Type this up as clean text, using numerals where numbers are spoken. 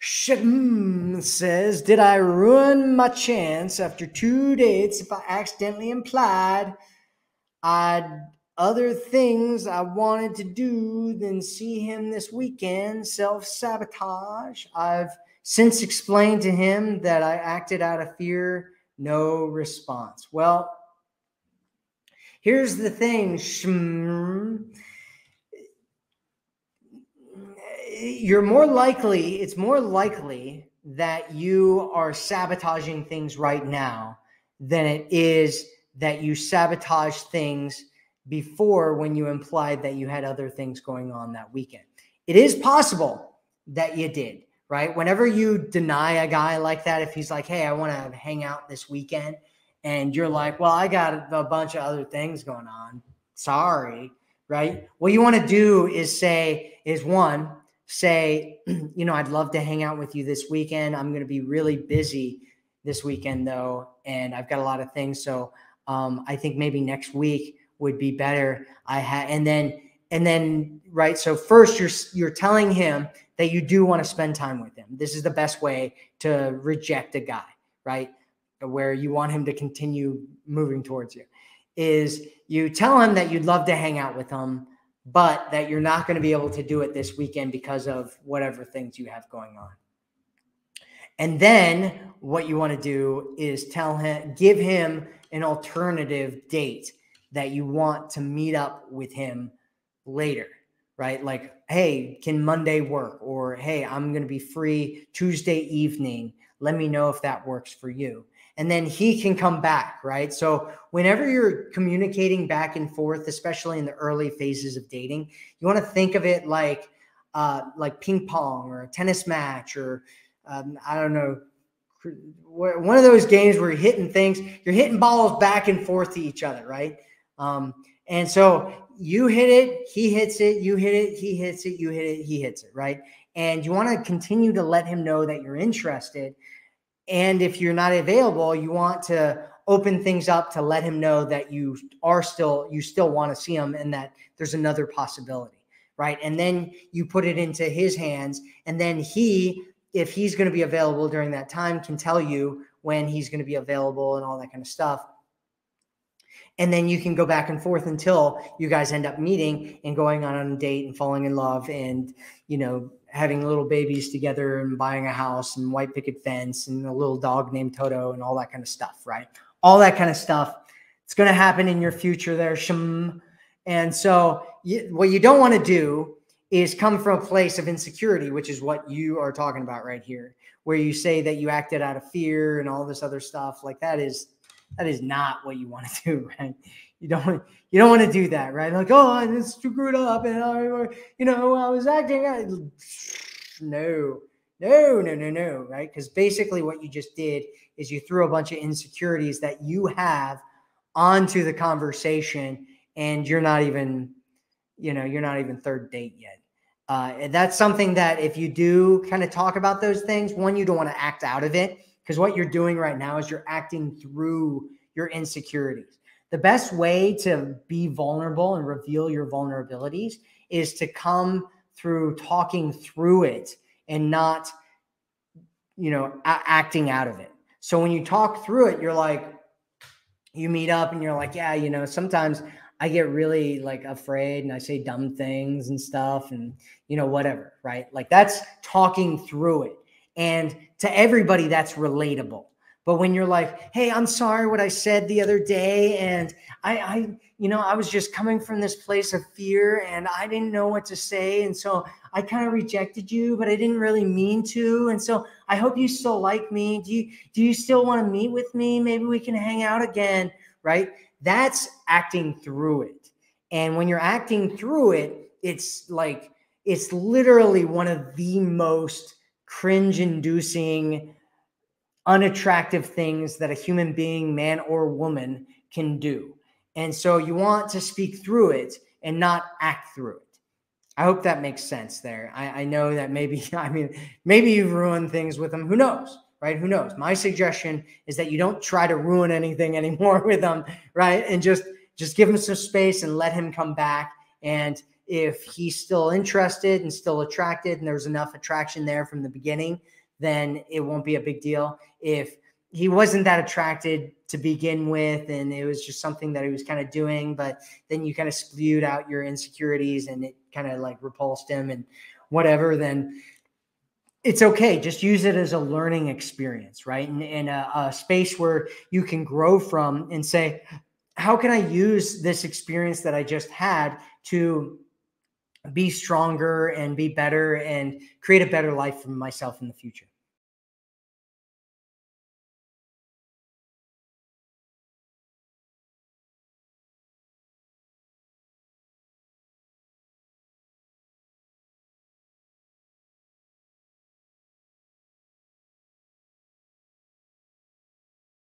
Shem says, did I ruin my chance after 2 dates if I accidentally implied I'd other things I wanted to do than see him this weekend? Self-sabotage. I've since explained to him that I acted out of fear. No response. Well, here's the thing, Shem. It's more likely that you are sabotaging things right now than it is that you sabotage things before when you implied that you had other things going on that weekend. It is possible that you did, right? Whenever you deny a guy like that, if he's like, hey, I want to hang out this weekend, and you're like, well, I got a bunch of other things going on. Sorry, right? What you want to do is say, I'd love to hang out with you this weekend. I'm going to be really busy this weekend though, and I've got a lot of things. So I think maybe next week would be better. And then, right. So first you're telling him that you do want to spend time with him. This is the best way to reject a guy, right? Where you want him to continue moving towards you is you tell him that you'd love to hang out with him, but that you're not going to be able to do it this weekend because of whatever things you have going on. And then what you want to do is give him an alternative date that you want to meet up with him later, right? Like, hey, can Monday work? Or, hey, I'm going to be free Tuesday evening. Let me know if that works for you. And then he can come back, right? So whenever you're communicating back and forth, especially in the early phases of dating, you want to think of it like ping pong or a tennis match or I don't know, one of those games where you're hitting balls back and forth to each other, right? And so you hit it, he hits it, you hit it, he hits it, you hit it, he hits it, right? And you want to continue to let him know that you're interested. And if you're not available, you want to open things up to let him know that you still want to see him and that there's another possibility, right? And then you put it into his hands, and then if he's going to be available during that time, can tell you when he's going to be available and all that kind of stuff. And then you can go back and forth until you guys end up meeting and going on a date and falling in love and, having little babies together and buying a house and white picket fence and a little dog named Toto and all that kind of stuff, right? All that kind of stuff. It's going to happen in your future there, Shem. And so what you don't want to do is come from a place of insecurity, which is what you are talking about right here, where you say that you acted out of fear and all this other stuff. Like that is not what you want to do, right? You don't want to do that, right? Like, oh, I just screwed up and I was acting. No, right? Because basically what you just did is you threw a bunch of insecurities that you have onto the conversation, and you're not even third date yet. And that's something that if you do kind of talk about those things, one, you don't want to act out of it, because what you're doing right now is you're acting through your insecurities. The best way to be vulnerable and reveal your vulnerabilities is to come through talking through it and not, acting out of it. So when you talk through it, you're like, you meet up and you're like, yeah, sometimes I get really like afraid and I say dumb things and stuff and, whatever, right? Like that's talking through it. And to everybody that's relatable. But when you're like, hey, I'm sorry what I said the other day. And I was just coming from this place of fear and I didn't know what to say. And so I kind of rejected you, but I didn't really mean to. And so I hope you still like me. Do you still want to meet with me? Maybe we can hang out again, right? That's acting through it. And when you're acting through it, it's literally one of the most cringe-inducing, unattractive things that a human being, man or woman, can do. And so you want to speak through it and not act through it. I hope that makes sense there. I know that maybe you've ruined things with them. Who knows, right? Who knows? My suggestion is that you don't try to ruin anything anymore with them, right? And just give him some space and let him come back. And if he's still interested and still attracted and there's enough attraction there from the beginning, then it won't be a big deal. If he wasn't that attracted to begin with and it was just something that he was kind of doing, but then you kind of spewed out your insecurities and it kind of like repulsed him and whatever, then it's okay. Just use it as a learning experience, right? And in a space where you can grow from and say, how can I use this experience that I just had to be stronger and be better and create a better life for myself in the future?